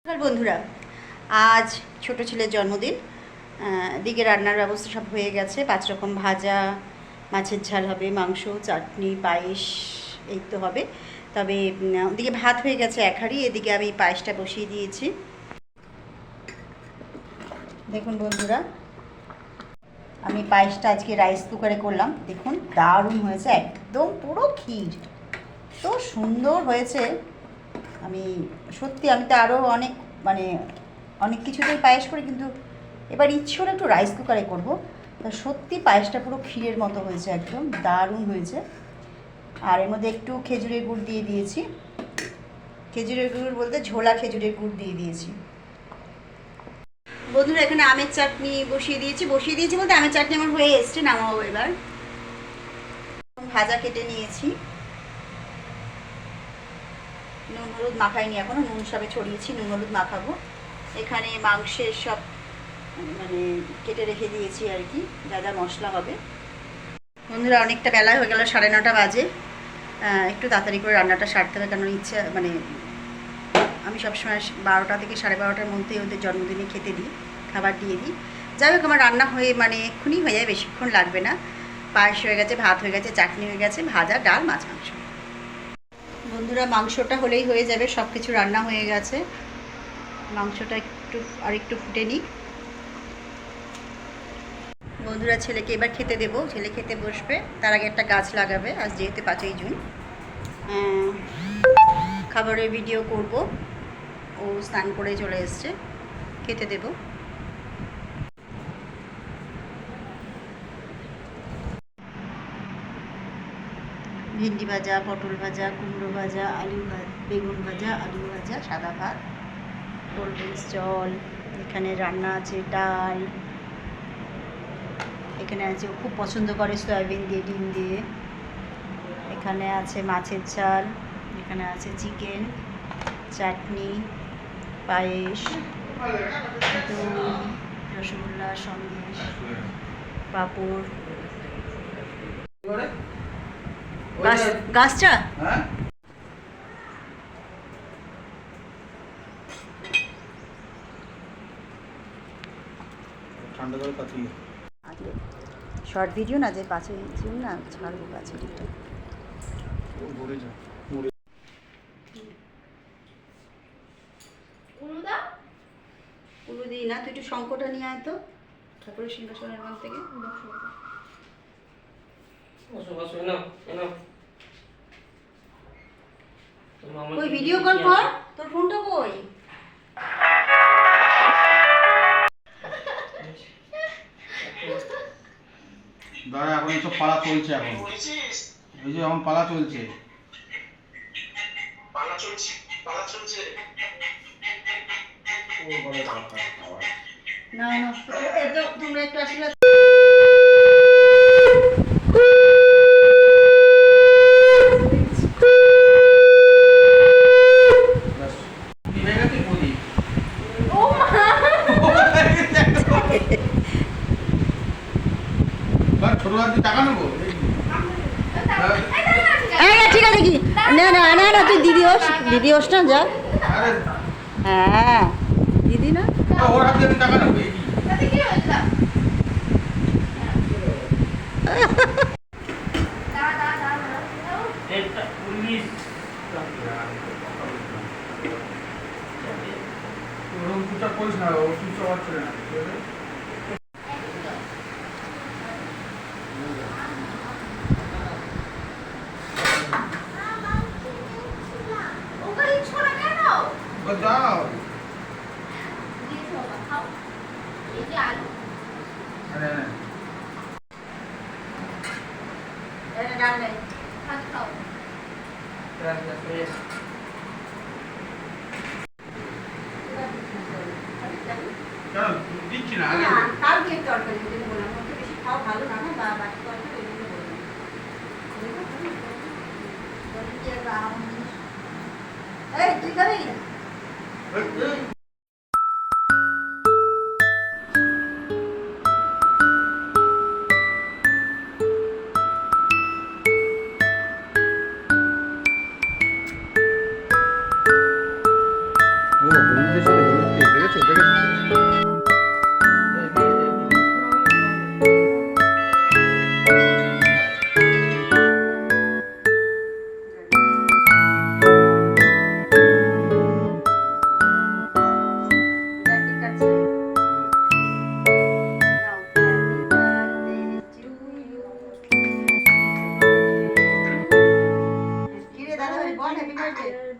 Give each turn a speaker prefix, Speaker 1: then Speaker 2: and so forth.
Speaker 1: নমস্কার বন্ধুরা, আজ ছোট ছেলের জন্মদিন। দিকে রান্নার ব্যবস্থা সব হয়ে গেছে। 5 রকম ভাজা, মাছের ঝাল হবে, মাংস, চাটনি, পায়েস এই তো হবে। তবে ওদিকে ভাত হয়ে গেছে এক হাঁড়ি, এদিকে আমি পায়েসটা বসিয়ে দিয়েছি। দেখুন বন্ধুরা, আমি পায়েসটা আজকে রাইস কুকারে করলাম। দেখুন দারুণ হয়েছে, একদম পুরো ক্ষীর, তো সুন্দর হয়েছে। আমি তো আরও অনেক কিছুতেই পায়েস করি, কিন্তু এবার ইচ্ছে হলো একটু রাইস কুকারে করব। তা সত্যি পায়েসটা পুরো ক্ষীরের মতো হয়েছে, একদম দারুণ হয়েছে। আর এর মধ্যে একটু খেজুরের গুড় দিয়ে দিয়েছি। খেজুরের গুড় বলতে ঝোলা খেজুরের গুড় দিয়ে দিয়েছি। বন্ধুরা, এখানে আমের চাটনি বসিয়ে দিয়েছি বলতে আমের চাটনি আমার হয়ে এসছে, নামাবো এবার। ভাজা কেটে নিয়েছি, নুন হলুদ মাখাইনি এখনো, নুন সবে ছড়িয়েছি, নুন হলুদ মাখাবো। এখানে মাংসের সব কেটে রেখে দিয়েছি আর কি, যা যা মশলা হবে। বন্ধুরা, অনেকটা বেলা হয়ে গেল, 9:30 বাজে। একটু তাড়াতাড়ি করে রান্নাটা সারতে হবে, কারণ আমি সবসময় 12টা থেকে 12:30টার মধ্যে ওদের জন্মদিনে খেতে দিই, খাবার দিয়ে দিই। যাই হোক, আমার রান্না হয়ে এক্ষুনি হয়ে যায়, বেশিক্ষণ লাগবে না। পায়েস হয়ে গেছে, ভাত হয়ে গেছে, চাটনি হয়ে গেছে, ভাজা, ডাল, মাছ, মাংস। বন্ধুরা, মাংসটা হলেই হয়ে যাবে, সব কিছু রান্না হয়ে গেছে। মাংসটা একটু ফুটে নিই। বন্ধুরা, ছেলেকে এবার খেতে দেবো, ছেলে খেতে বসবে, তার আগে একটা গাছ লাগাবে। আজ যেহেতু 5ই জুন, খাবারের ভিডিও করব। ও স্নান করে চলে এসছে, খেতে দেব। ভেন্ডি ভাজা, পটল ভাজা, কুমড়ো ভাজা, বেগুন ভাজা, আলু ভাজা, সাদা ভাত, কোল্ড ড্রিঙ্কস, জল। এখানে রান্না আছে ডাল, এখানে আছে ও খুব পছন্দ করে সয়াবিন দিয়ে, ডিম দিয়ে। এখানে আছে মাছের ঝাল, এখানে আছে চিকেন, চাটনি, পায়েস, দই, রসগোল্লা, সন্দেশ, পাঁপড়। গাছটা শর্ট ভিডিও না, যে 5ই জুন না, ছাড়বো গাছের এটা। উলু দিই না, তুই একটু শঙ্কটা নিয়ে আয় তো ঠাকুরের সিংহাসনের ওখান থেকে। ওই ভিডিও কল কর, তোর ফোনটা কই?
Speaker 2: দাঁড়া, এখন সব পালা চলছে, এখন এই যে এখন পালা চলছে।
Speaker 1: না না, তোমরা একটু আসলে
Speaker 2: ছোট হাতে টাকা নেবো।
Speaker 1: ঠিক আছে কি, না না না না, তুই দিদি হোস না, যা। হ্যাঁ, দিদি না,
Speaker 2: ওর হাতে আমি টাকা নেবো। করিস না, ও সুস্থ হচ্ছে না। যাও,
Speaker 1: ডাল নেই।
Speaker 2: দিচ্ছি না,
Speaker 1: কালকে তরকারি ওই জন্য বললাম, ওকে বেশি খাওয়া ভালো না, বা বাকি তরকারি ওই জন্য বললাম। এই তুই খাবি?
Speaker 2: ও দেখেছো দেখেছো
Speaker 1: কেক কাটছে। নাও, happy birthday to you. কি রে দাদা ভাই, বল হ্যাপি বার্থডে।